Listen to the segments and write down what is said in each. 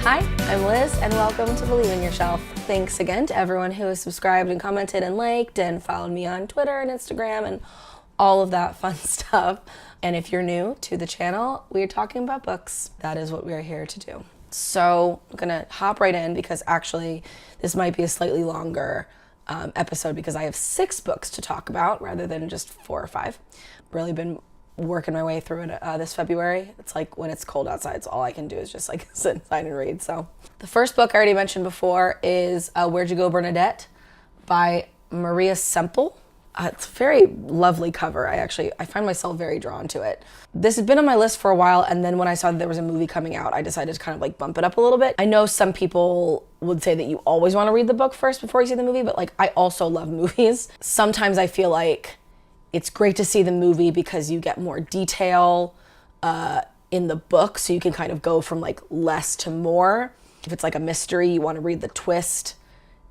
Hi, I'm Liz, and welcome to Believe in Yourself. Thanks again to everyone who has subscribed and commented and liked and followed me on Twitter and Instagram and all of that fun stuff. And if you're new to the channel, we're talking about books. That is what we're here to do. So I'm gonna hop right in because actually this might be a slightly longer episode because I have 6 books to talk about rather than just 4 or 5. Really been working my way through it this February. It's like when it's cold outside, so all I can do is just like sit inside and read. So the first book I already mentioned before is Where'd You Go, Bernadette by Maria Semple. It's a very lovely cover. I find myself very drawn to it. This had been on my list for a while, and then when I saw that there was a movie coming out, I decided to kind of like bump it up a little bit. I know some people would say that you always want to read the book first before you see the movie, but like I also love movies. Sometimes I feel like it's great to see the movie because you get more detail in the book, so you can kind of go from like less to more. If it's like a mystery, you want to read the twist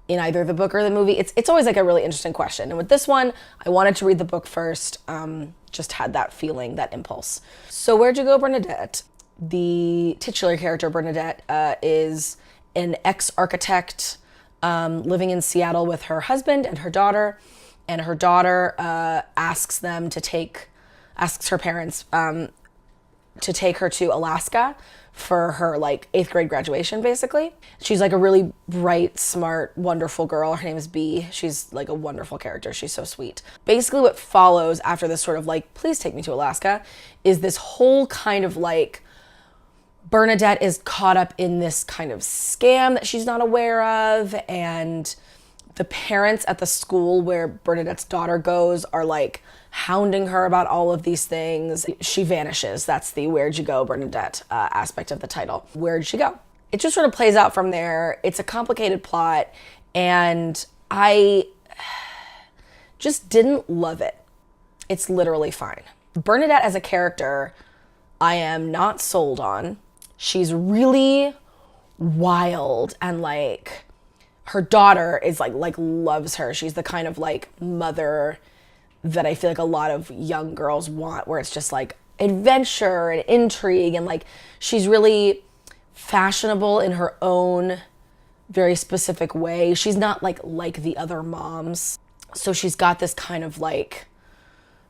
in either the book or the movie. It's always like a really interesting question. And with this one, I wanted to read the book first, just had that feeling, that impulse. So Where'd You Go, Bernadette? The titular character, Bernadette, is an ex-architect living in Seattle with her husband and her daughter. And her daughter asks her parents to take her to Alaska for her like 8th grade graduation, basically. She's like a really bright, smart, wonderful girl. Her name is Bee. She's like a wonderful character. She's so sweet. Basically what follows after this sort of like, please take me to Alaska, is this whole kind of like, Bernadette is caught up in this kind of scam that she's not aware of, and the parents at the school where Bernadette's daughter goes are like hounding her about all of these things. She vanishes. That's the Where'd You Go, Bernadette aspect of the title. Where'd she go? It just sort of plays out from there. It's a complicated plot, and I just didn't love it. It's literally fine. Bernadette as a character, I am not sold on. She's really wild, and like her daughter is like loves her. She's the kind of like mother that I feel like a lot of young girls want, where it's just like adventure and intrigue, and like she's really fashionable in her own very specific way. She's not like the other moms. So she's got this kind of like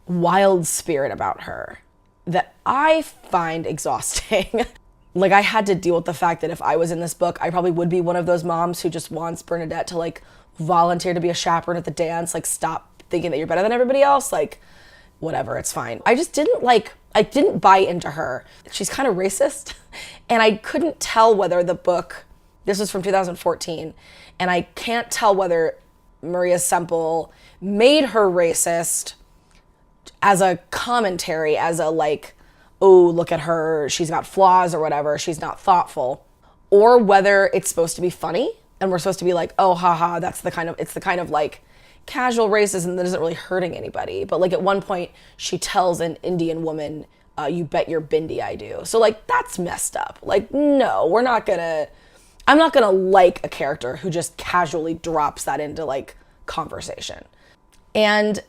wild spirit about her that I find exhausting. Like I had to deal with the fact that if I was in this book, I probably would be one of those moms who just wants Bernadette to like volunteer to be a chaperone at the dance. Like, stop thinking that you're better than everybody else. Like, whatever, it's fine. I didn't buy into her. She's kind of racist. And I couldn't tell whether the book, this was from 2014, and I can't tell whether Maria Semple made her racist as a commentary, as a like, oh, look at her, she's got flaws or whatever, she's not thoughtful, or whether it's supposed to be funny and we're supposed to be like, oh, haha, it's the kind of like casual racism that isn't really hurting anybody. But like at one point she tells an Indian woman, you bet your bindi I do. So like that's messed up. Like, no, I'm not gonna like a character who just casually drops that into like conversation. And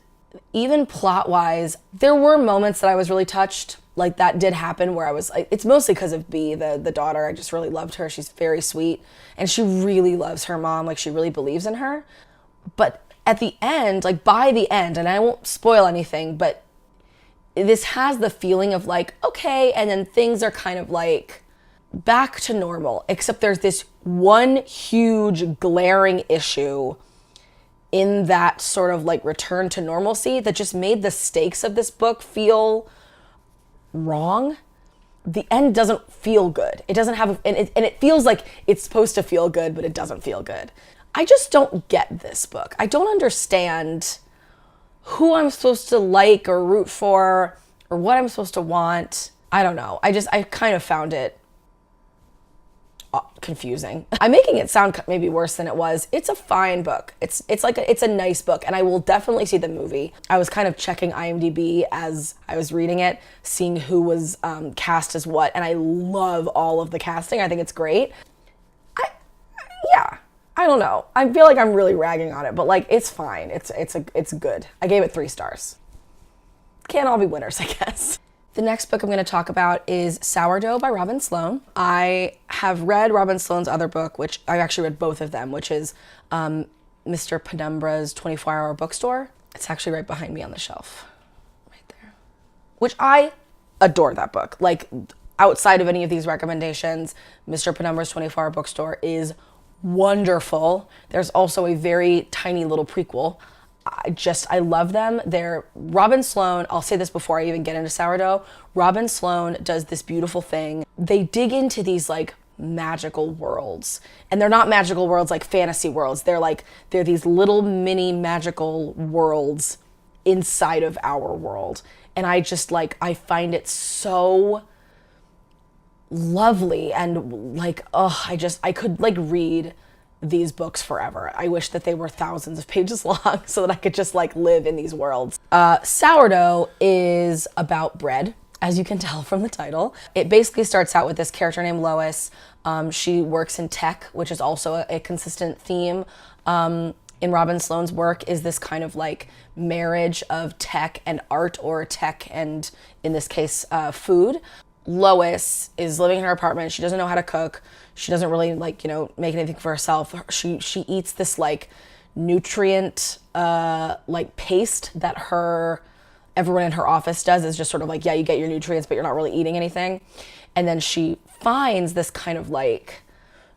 even plot wise, there were moments that I was really touched. Like that did happen where I was like, it's mostly because of Bee, the daughter. I just really loved her. She's very sweet and she really loves her mom. Like she really believes in her. But at the end, like by the end, and I won't spoil anything, but this has the feeling of like, okay, and then things are kind of like back to normal, except there's this one huge glaring issue in that sort of like return to normalcy that just made the stakes of this book feel wrong. The end doesn't feel good. It doesn't have, and it feels like it's supposed to feel good, but it doesn't feel good. I just don't get this book. I don't understand who I'm supposed to like or root for or what I'm supposed to want. I don't know. I kind of found it confusing. I'm making it sound maybe worse than it was. It's a fine book. It's a nice book, and I will definitely see the movie. I was kind of checking IMDb as I was reading it, seeing who was cast as what, and I love all of the casting. I think it's great. I don't know. I feel like I'm really ragging on it, but like it's fine. It's good. I gave it 3 stars. Can't all be winners, I guess. The next book I'm going to talk about is Sourdough by Robin Sloan. I have read Robin Sloan's other book, which I actually read both of them, which is Mr. Penumbra's 24-Hour Bookstore. It's actually right behind me on the shelf, right there. Which I adore that book. Like, outside of any of these recommendations, Mr. Penumbra's 24-Hour Bookstore is wonderful. There's also a very tiny little prequel. I love them. They're Robin Sloan. I'll say this before I even get into Sourdough. Robin Sloan does this beautiful thing. They dig into these like magical worlds, and they're not magical worlds like fantasy worlds. They're these little mini magical worlds inside of our world. And I find it so lovely, and like, I could like read these books forever. I wish that they were thousands of pages long so that I could just like live in these worlds. Sourdough is about bread, as you can tell from the title. It basically starts out with this character named Lois. She works in tech, which is also a consistent theme in Robin Sloan's work, is this kind of like marriage of tech and art, or tech and, in this case, food. Lois is living in her apartment. She doesn't know how to cook. She doesn't really make anything for herself. She eats this like nutrient paste that everyone in her office does. Is just sort of like, yeah, you get your nutrients, but you're not really eating anything. And then she finds this kind of like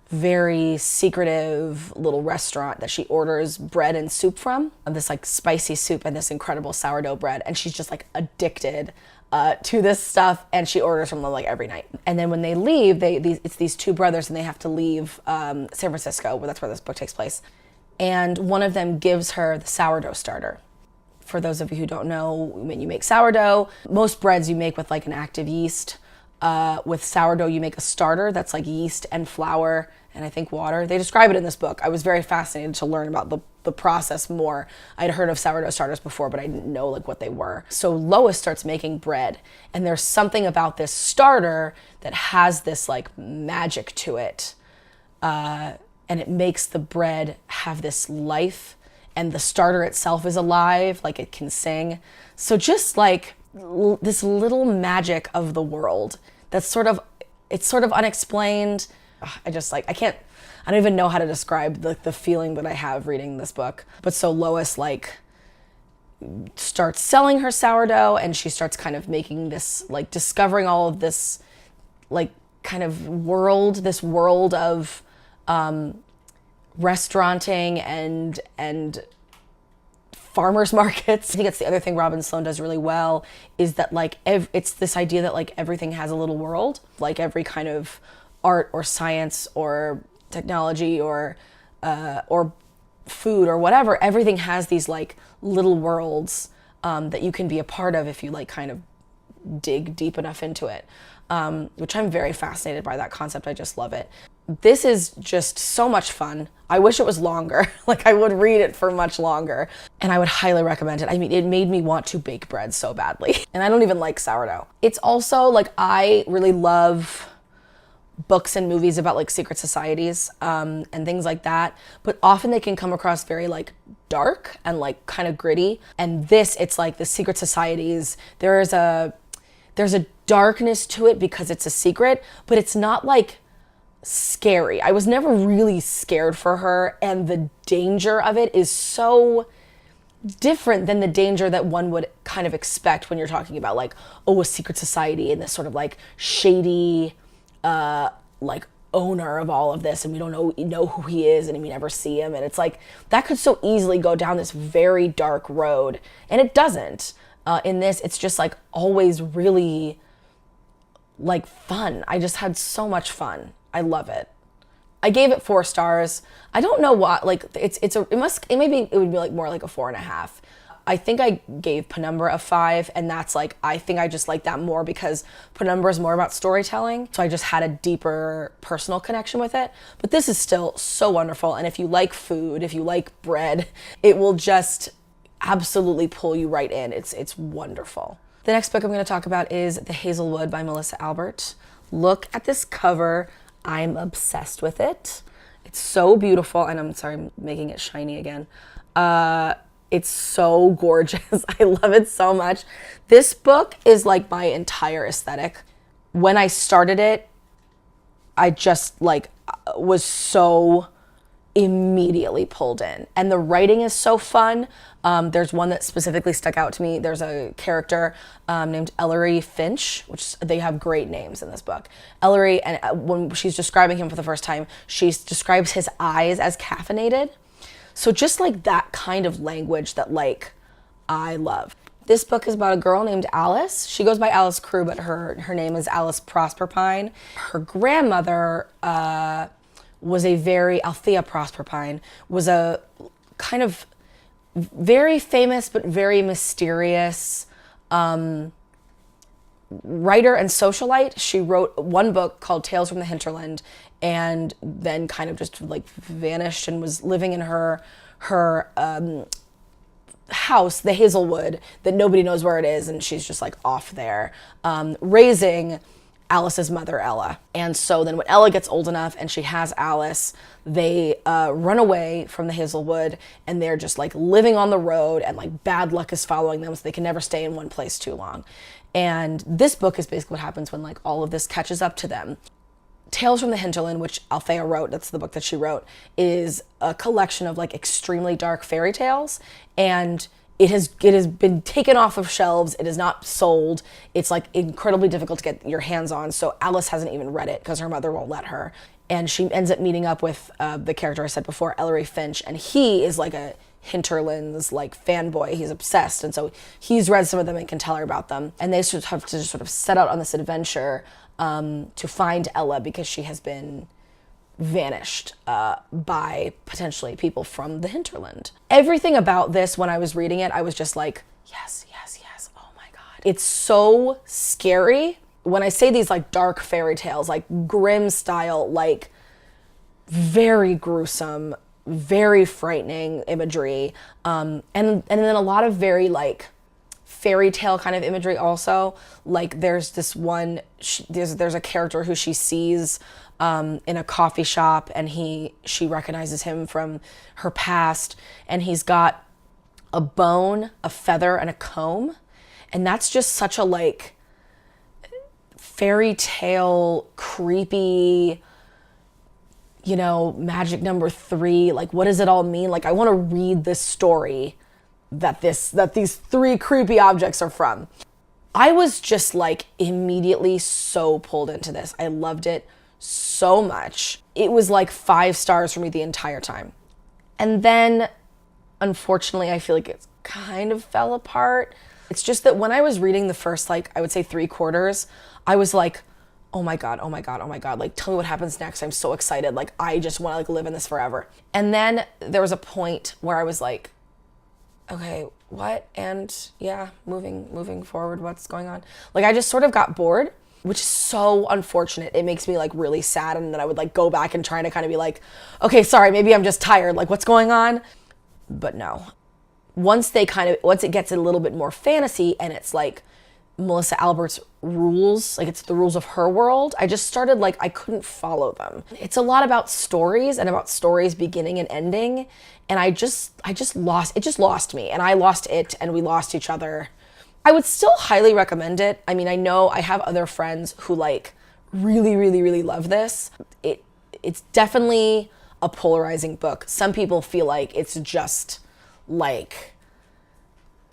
very secretive little restaurant that she orders bread and soup from, this like spicy soup and this incredible sourdough bread. And she's just like addicted to this stuff, and she orders from them like every night. And then when they leave, it's these two brothers, and they have to leave San Francisco, where that's where this book takes place. And one of them gives her the sourdough starter. For those of you who don't know, when you make sourdough, most breads you make with like an active yeast. With sourdough, you make a starter that's like yeast and flour and I think water. They describe it in this book. I was very fascinated to learn about the process more. I'd heard of sourdough starters before, but I didn't know like what they were. So Lois starts making bread, and there's something about this starter that has this like magic to it. And it makes the bread have this life, and the starter itself is alive, like it can sing. So just like this little magic of the world that's sort of unexplained. I don't even know how to describe the feeling that I have reading this book. But so Lois like starts selling her sourdough, and she starts kind of making this, like discovering all of this like kind of this world of restauranting and farmers markets. I think it's the other thing Robin Sloan does really well, is that like it's this idea that like everything has a little world, like every kind of art or science or technology or food or whatever, everything has these like little worlds that you can be a part of if you like kind of dig deep enough into it, which I'm very fascinated by that concept. I just love it. This is just so much fun. I wish it was longer. Like I would read it for much longer, and I would highly recommend it. I mean, it made me want to bake bread so badly, and I don't even like sourdough. It's also like, I really love books and movies about like secret societies and things like that, but often they can come across very like dark and like kind of gritty. And this, it's like the secret societies, there's a darkness to it because it's a secret, but it's not like scary. I was never really scared for her, and the danger of it is so different than the danger that one would kind of expect when you're talking about like, a secret society and this sort of like shady like owner of all of this, and we don't know who he is, and we never see him, and it's like that could so easily go down this very dark road, and it doesn't. In this, it's just like always really like fun. I just had so much fun. I love it. I gave it 4 stars. I don't know what, like it would be like more like a 4.5. I think I gave Penumbra a 5, and that's like, I think I just like that more because Penumbra is more about storytelling. So I just had a deeper personal connection with it. But this is still so wonderful. And if you like food, if you like bread, it will just absolutely pull you right in. It's wonderful. The next book I'm going to talk about is The Hazelwood by Melissa Albert. Look at this cover. I'm obsessed with it. It's so beautiful. And I'm sorry, I'm making it shiny again. It's so gorgeous. I love it so much. This book is like my entire aesthetic. When I started it, I just like was so immediately pulled in. And the writing is so fun. There's one that specifically stuck out to me. There's a character named Ellery Finch, which they have great names in this book. Ellery, and when she's describing him for the first time, she describes his eyes as caffeinated. So just like that kind of language that like I love. This book is about a girl named Alice. She goes by Alice Crew, but her name is Alice Prosperpine. Her grandmother was a very, Althea Prosperpine, was a kind of very famous but very mysterious writer and socialite. She wrote one book called Tales from the Hinterland and then kind of just like vanished and was living in her house, the Hazelwood, that nobody knows where it is, and she's just like off there raising Alice's mother, Ella. And so then when Ella gets old enough and she has Alice, they run away from the Hazelwood, and they're just like living on the road, and like bad luck is following them, so they can never stay in one place too long. And this book is basically what happens when like all of this catches up to them. Tales from the Hinterland, which Althea wrote, that's the book that she wrote, is a collection of like extremely dark fairy tales, and it has been taken off of shelves. It is not sold. It's like incredibly difficult to get your hands on. So Alice hasn't even read it because her mother won't let her. And she ends up meeting up with the character I said before, Ellery Finch, and he is like a Hinterlands like fanboy. He's obsessed, and so he's read some of them and can tell her about them. And they sort of have to just sort of set out on this adventure to find Ella because she has been vanished by potentially people from the hinterland. Everything about this, when I was reading it, I was just like, yes, yes, yes, oh my God. It's so scary. When I say these like dark fairy tales, like grim style, like very gruesome, very frightening imagery, and then a lot of very like fairy tale kind of imagery also. Like there's this one, there's a character who she sees in a coffee shop, and she recognizes him from her past, and he's got a bone, a feather, and a comb, and that's just such a like fairy tale, creepy, you know, magic number 3. Like, what does it all mean? Like, I want to read this story that these 3 creepy objects are from. I was just like immediately so pulled into this. I loved it so much. It was like 5 stars for me the entire time. And then, unfortunately, I feel like it kind of fell apart. It's just that when I was reading the first, like, I would say 3/4, I was like, oh my God, oh my God, oh my God. Like, tell me what happens next. I'm so excited. Like, I just want to like live in this forever. And then there was a point where I was like, okay, what? And yeah, moving forward, what's going on? Like, I just sort of got bored, which is so unfortunate. It makes me like really sad. And then I would like go back and try to kind of be like, okay, sorry, maybe I'm just tired. Like, what's going on? But no. Once it gets a little bit more fantasy and it's like Melissa Albert's rules, like it's the rules of her world, I just started like, I couldn't follow them. It's a lot about stories and about stories beginning and ending. And it just lost me, and I lost it, and we lost each other. I would still highly recommend it. I mean, I know I have other friends who like really, really, really love this. It's definitely a polarizing book. Some people feel like it's just like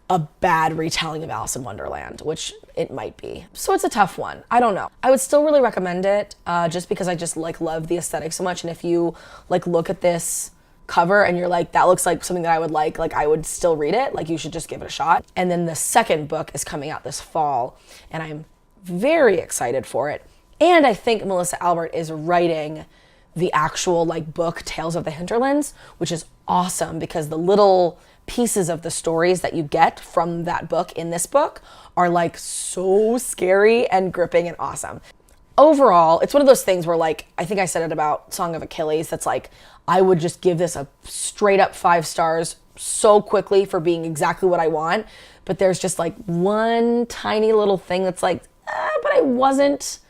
a bad retelling of Alice in Wonderland, which it might be. So it's a tough one. I don't know. I would still really recommend it just because I just like love the aesthetic so much. And if you like look at this cover and you're like, that looks like something that I would like I would still read it. Like, you should just give it a shot. And then the second book is coming out this fall, and I'm very excited for it. And I think Melissa Albert is writing the actual like book Tales of the Hinterlands, which is awesome because the little pieces of the stories that you get from that book in this book are like so scary and gripping and awesome. Overall, it's one of those things where like, I think I said it about Song of Achilles, that's like, I would just give this a straight up 5 stars so quickly for being exactly what I want. But there's just like one tiny little thing that's like, but I wasn't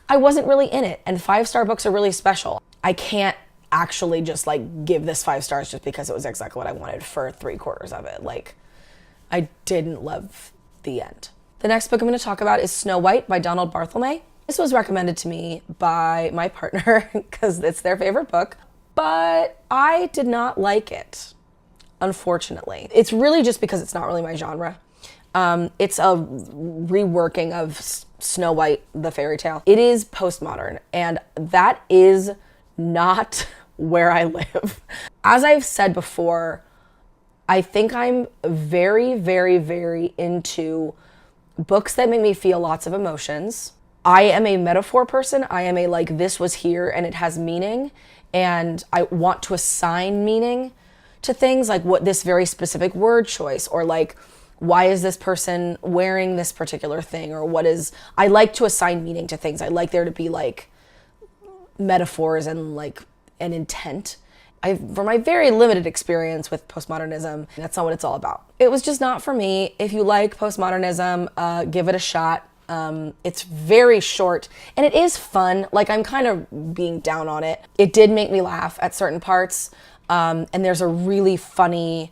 really in it. And 5-star books are really special. I can't actually just like give this 5 stars just because it was exactly what I wanted for 3/4 of it. Like, I didn't love the end. The next book I'm going to talk about is Snow White by Donald Barthleme. This was recommended to me by my partner because it's their favorite book, but I did not like it, unfortunately. It's really just because it's not really my genre. It's a reworking of Snow White, the fairy tale. It is postmodern, and that is not where I live. As I've said before, I think I'm very, very, very into books that make me feel lots of emotions. I am a metaphor person. I am a like, this was here and it has meaning, and I want to assign meaning to things, like what this very specific word choice, or like, why is this person wearing this particular thing, or I like to assign meaning to things. I like there to be like metaphors and like an intent. From my very limited experience with postmodernism, that's not what it's all about. It was just not for me. If you like postmodernism, give it a shot. It's very short and it is fun. Like, I'm kind of being down on it. It did make me laugh at certain parts. And there's a really funny,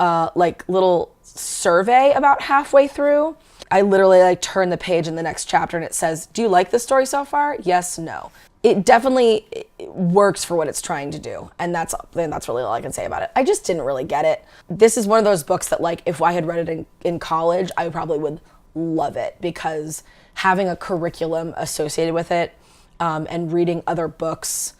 like little survey about halfway through. I literally like turn the page in the next chapter and it says, do you like this story so far? Yes, no. It definitely works for what it's trying to do. And that's really all I can say about it. I just didn't really get it. This is one of those books that, like, if I had read it in college, I probably would love it, because having a curriculum associated with it, and reading other books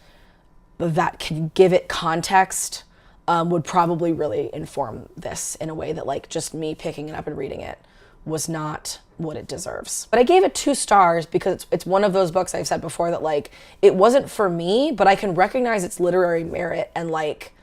that can give it context, would probably really inform this in a way that, like, just me picking it up and reading it was not what it deserves. But I gave it 2 stars because it's one of those books I've said before that, like, it wasn't for me, but I can recognize its literary merit, and like,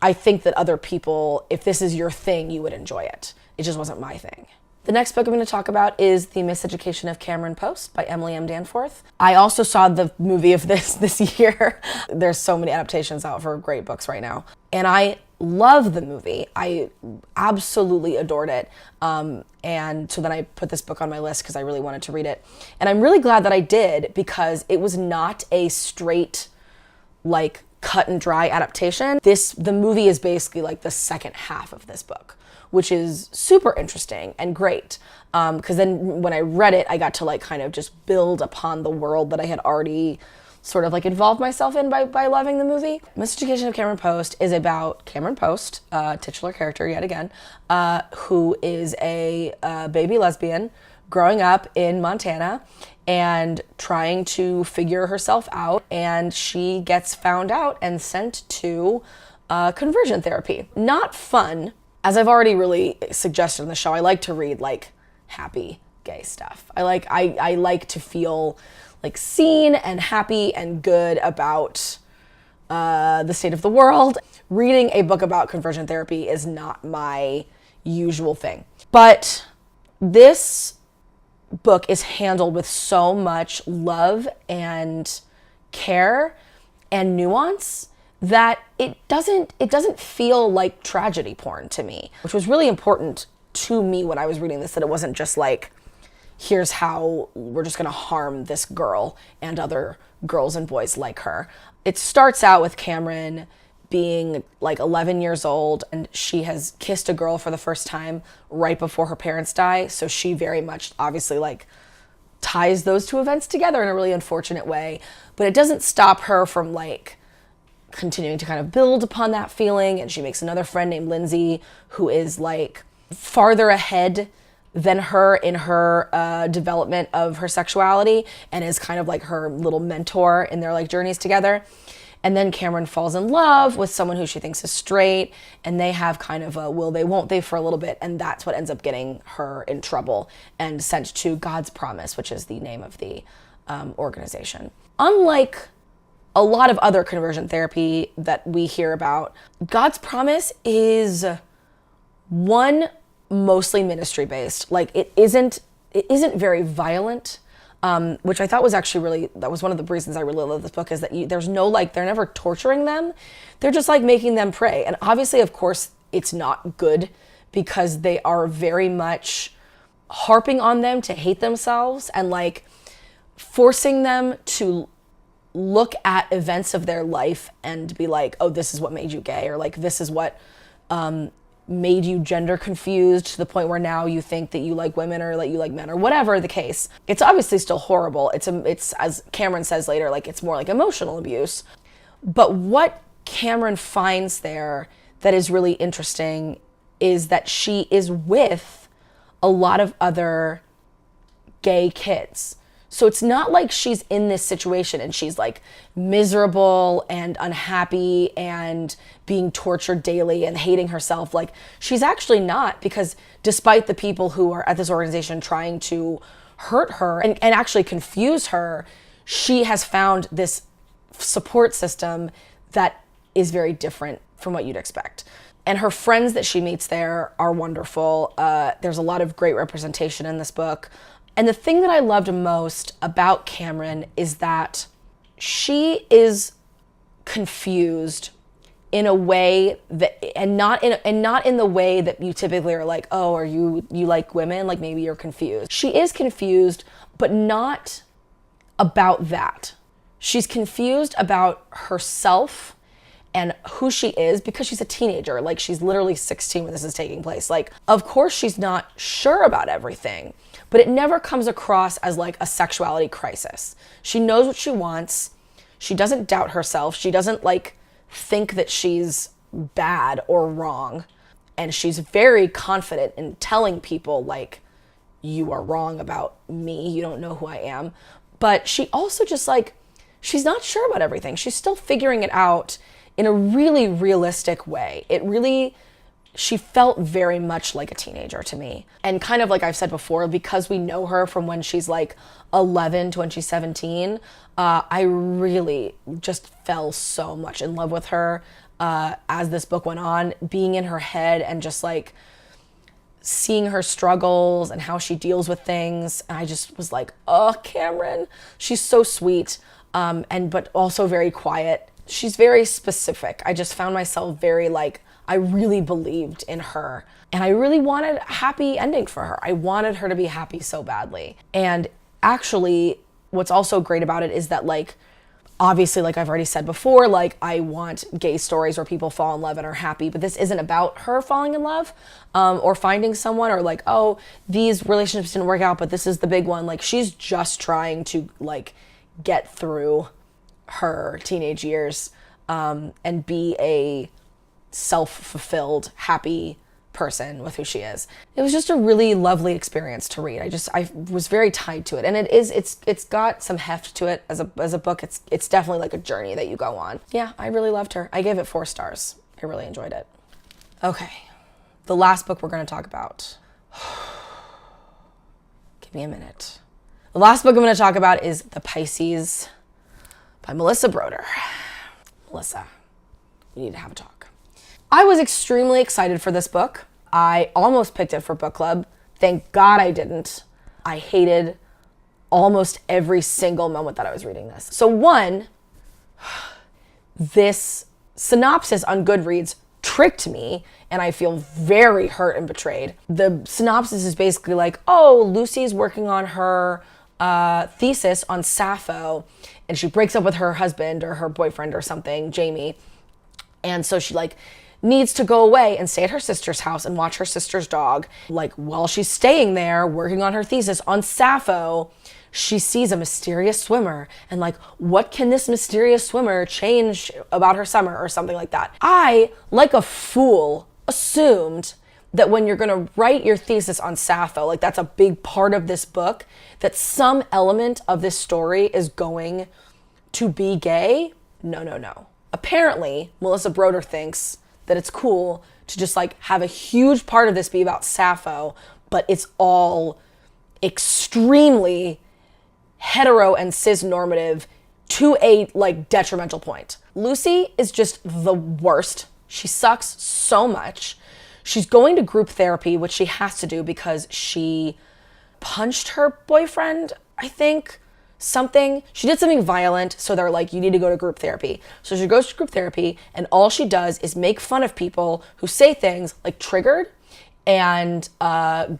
I think that other people, if this is your thing, you would enjoy it. It just wasn't my thing. The next book I'm going to talk about is The Miseducation of Cameron Post by Emily M. Danforth. I also saw the movie of this year. There's so many adaptations out for great books right now. And I love the movie. I absolutely adored it. And so then I put this book on my list because I really wanted to read it. And I'm really glad that I did, because it was not a straight, like, cut and dry adaptation. The movie is basically like the second half of this book, which is super interesting and great. Because then when I read it, I got to like kind of just build upon the world that I had already sort of like involved myself in by loving the movie. Miseducation of Cameron Post is about Cameron Post, titular character yet again, who is a baby lesbian growing up in Montana and trying to figure herself out, and she gets found out and sent to conversion therapy. Not fun. As I've already really suggested in the show, I like to read like happy gay stuff. I like to feel like seen and happy and good about the state of the world. Reading a book about conversion therapy is not my usual thing. But this book is handled with so much love and care and nuance that it doesn't feel like tragedy porn to me, which was really important to me when I was reading this, that it wasn't just like, here's how we're just gonna harm this girl and other girls and boys like her. It starts out with Cameron being like 11 years old, and she has kissed a girl for the first time right before her parents die. So she very much obviously like ties those 2 events together in a really unfortunate way, but it doesn't stop her from like continuing to kind of build upon that feeling. And she makes another friend named Lindsay, who is like farther ahead than her in her development of her sexuality, and is kind of like her little mentor in their like journeys together. And then Cameron falls in love with someone who she thinks is straight, and they have kind of a will they won't they for a little bit, and that's what ends up getting her in trouble and sent to God's Promise, which is the name of the organization. Unlike a lot of other conversion therapy that we hear about, God's Promise is one, mostly ministry based. Like, it isn't very violent. Which I thought was actually that was one of the reasons I really love this book, is that there's no, like, they're never torturing them. They're just like making them pray. And obviously, of course, it's not good, because they are very much harping on them to hate themselves and like forcing them to look at events of their life and be like, oh, this is what made you gay, or like this is what made you gender confused to the point where now you think that you like women or that you like men, or whatever the case. It's obviously still horrible. It's as Cameron says later, like it's more like emotional abuse. But what Cameron finds there that is really interesting is that she is with a lot of other gay kids. So it's not like she's in this situation and she's like miserable and unhappy and being tortured daily and hating herself. Like, she's actually not, because despite the people who are at this organization trying to hurt her and actually confuse her, she has found this support system that is very different from what you'd expect. And her friends that she meets there are wonderful. There's a lot of great representation in this book. And the thing that I loved most about Cameron is that she is confused in a way that, and not in the way that you typically are like, oh, are you like women? Like maybe you're confused. She is confused, but not about that. She's confused about herself and who she is, because she's a teenager. Like, she's literally 16 when this is taking place. Like, of course she's not sure about everything, but it never comes across as like a sexuality crisis. She knows what she wants. She doesn't doubt herself. She doesn't like think that she's bad or wrong. And she's very confident in telling people like, you are wrong about me. You don't know who I am. But she also just like, she's not sure about everything. She's still figuring it out in a really realistic way. She felt very much like a teenager to me. And kind of like I've said before, because we know her from when she's like 11 to when she's 17, I really just fell so much in love with her as this book went on, being in her head and just like seeing her struggles and how she deals with things. And I just was like, oh, Cameron, she's so sweet, but also very quiet. She's very specific. I just found myself very like, I really believed in her and I really wanted a happy ending for her. I wanted her to be happy so badly. And actually, what's also great about it is that like, obviously, like I've already said before, like I want gay stories where people fall in love and are happy, but this isn't about her falling in love or finding someone, or like, oh, these relationships didn't work out, but this is the big one. Like, she's just trying to like get through her teenage years and be a self-fulfilled, happy person with who she is. It was just a really lovely experience to read. I was very tied to it, and it's got some heft to it as a book. It's definitely like a journey that you go on. Yeah, I really loved her. I gave it 4 stars. I really enjoyed it. Okay, the last book we're going to talk about. Give me a minute. The last book I'm going to talk about is The Pisces by Melissa Broder. Melissa, we need to have a talk. I was extremely excited for this book. I almost picked it for book club. Thank God I didn't. I hated almost every single moment that I was reading this. So one, this synopsis on Goodreads tricked me, and I feel very hurt and betrayed. The synopsis is basically like, oh, Lucy's working on her thesis on Sappho, and she breaks up with her husband or her boyfriend or something, Jamie. And so she like needs to go away and stay at her sister's house and watch her sister's dog. Like, while she's staying there working on her thesis on Sappho, she sees a mysterious swimmer, and like, what can this mysterious swimmer change about her summer or something like that. I, like a fool, assumed that when you're gonna write your thesis on Sappho, like that's a big part of this book, that some element of this story is going to be gay. No. Apparently, Melissa Broder thinks that it's cool to just like have a huge part of this be about Sappho, but it's all extremely hetero and cis-normative to a like detrimental point. Lucy is just the worst. She sucks so much. She's going to group therapy, which she has to do because she punched her boyfriend, I think. She did something violent, so they're like, you need to go to group therapy. So she goes to group therapy, and all she does is make fun of people who say things like triggered and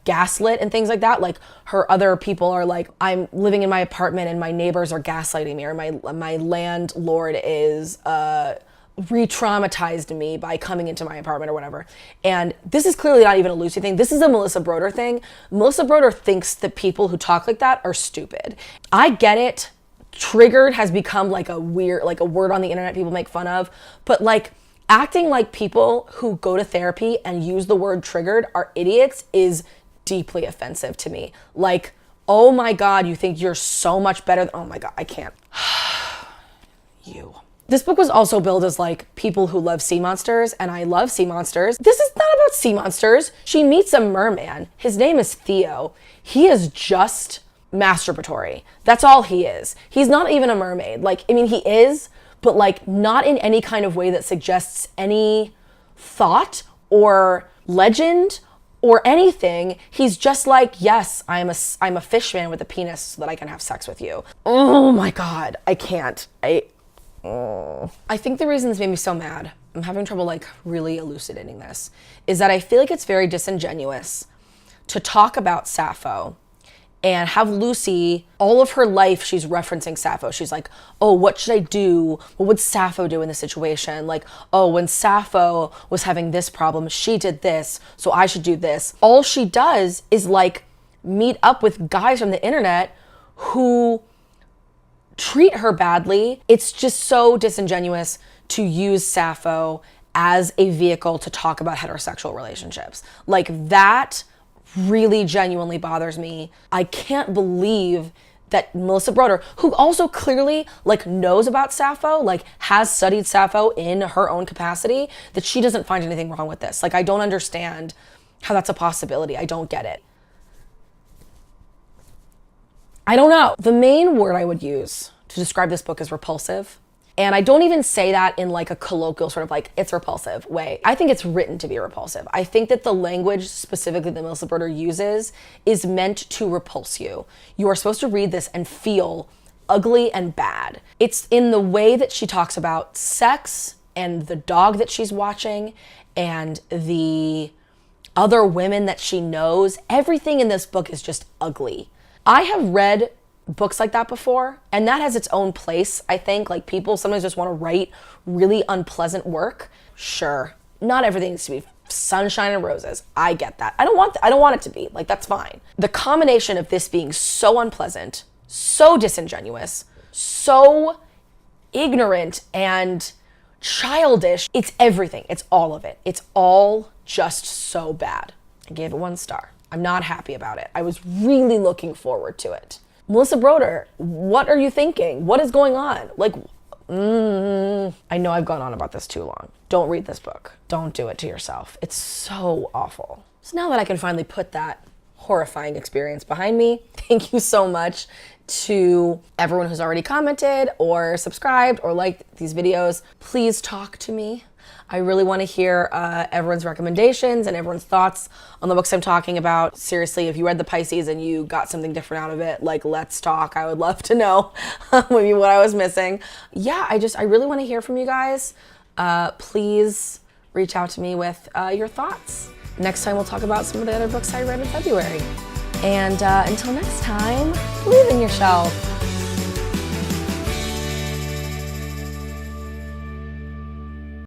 gaslit and things like that. Like her other people are like, I'm living in my apartment and my neighbors are gaslighting me, or my landlord is re-traumatized me by coming into my apartment or whatever. And this is clearly not even a Lucy thing. This is a Melissa Broder thing. Melissa Broder thinks that people who talk like that are stupid. I get it. Triggered has become like a weird, like a word on the internet people make fun of, but like acting like people who go to therapy and use the word triggered are idiots is deeply offensive to me. Like, oh my God, you think you're so much better than, oh my God, I can't. You. This book was also billed as like people who love sea monsters, and I love sea monsters. This is not about sea monsters. She meets a merman. His name is Theo. He is just masturbatory. That's all he is. He's not even a mermaid. Like, I mean, he is, but like not in any kind of way that suggests any thought or legend or anything. He's just like, yes, I'm a fish man with a penis so that I can have sex with you. Oh my God, I can't. I think the reason this made me so mad, I'm having trouble like really elucidating this, is that I feel like it's very disingenuous to talk about Sappho and have Lucy, all of her life, she's referencing Sappho. She's like, oh, what should I do? What would Sappho do in this situation? Like, oh, when Sappho was having this problem, she did this, so I should do this. All she does is like meet up with guys from the internet who treat her badly. It's just so disingenuous to use Sappho as a vehicle to talk about heterosexual relationships. Like that really genuinely bothers me. I can't believe that Melissa Broder, who also clearly like knows about Sappho, like has studied Sappho in her own capacity, that she doesn't find anything wrong with this. Like I don't understand how that's a possibility. I don't get it. I don't know. The main word I would use to describe this book is repulsive. And I don't even say that in like a colloquial sort of like, it's repulsive way. I think it's written to be repulsive. I think that the language specifically that Melissa Broder uses is meant to repulse you. You are supposed to read this and feel ugly and bad. It's in the way that she talks about sex and the dog that she's watching and the other women that she knows. Everything in this book is just ugly. I have read books like that before, and that has its own place, I think. Like people sometimes just want to write really unpleasant work. Sure, not everything needs to be sunshine and roses. I get that. I don't want it to be. Like that's fine. The combination of this being so unpleasant, so disingenuous, so ignorant and childish, it's everything. It's all of it. It's all just so bad. I gave it 1 star. I'm not happy about it. I was really looking forward to it. Melissa Broder, what are you thinking? What is going on? Like, I know I've gone on about this too long. Don't read this book. Don't do it to yourself. It's so awful. So now that I can finally put that horrifying experience behind me, thank you so much to everyone who's already commented or subscribed or liked these videos. Please talk to me. I really want to hear everyone's recommendations and everyone's thoughts on the books I'm talking about. Seriously, if you read the Pisces and you got something different out of it, like let's talk. I would love to know maybe what I was missing. Yeah, I really want to hear from you guys. Please reach out to me with your thoughts. Next time we'll talk about some of the other books I read in February. And until next time, believe in yourself.